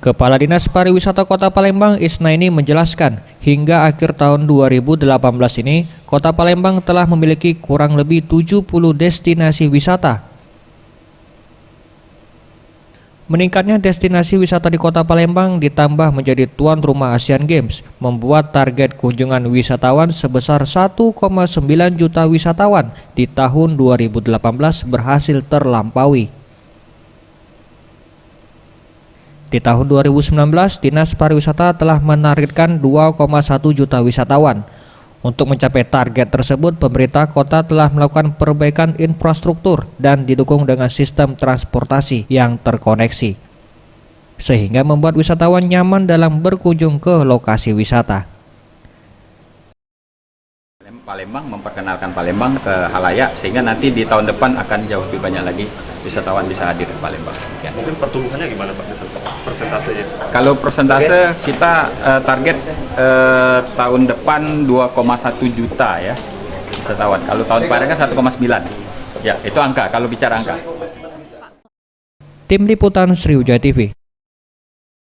Kepala Dinas Pariwisata Kota Palembang Isnaini menjelaskan, hingga akhir tahun 2018 ini, Kota Palembang telah memiliki kurang lebih 70 destinasi wisata. Meningkatnya destinasi wisata di Kota Palembang ditambah menjadi tuan rumah Asian Games, membuat target kunjungan wisatawan sebesar 1,9 juta wisatawan di tahun 2018 berhasil terlampaui. Di tahun 2019, Dinas Pariwisata telah menargetkan 2,1 juta wisatawan. Untuk mencapai target tersebut, pemerintah kota telah melakukan perbaikan infrastruktur dan didukung dengan sistem transportasi yang terkoneksi, sehingga membuat wisatawan nyaman dalam berkunjung ke lokasi wisata. Palembang memperkenalkan Palembang ke halayak, sehingga nanti di tahun depan akan jauh lebih banyak lagi wisatawan bisa hadir di Palembang. Ya. Mungkin pertumbuhannya gimana Pak, persentasenya? Kalau persentase kita target tahun depan 2,1 juta ya wisatawan. Kalau tahun kemarin kan 1,9. Ya, itu angka kalau bicara angka. Tim Liputan Sriwijaya TV.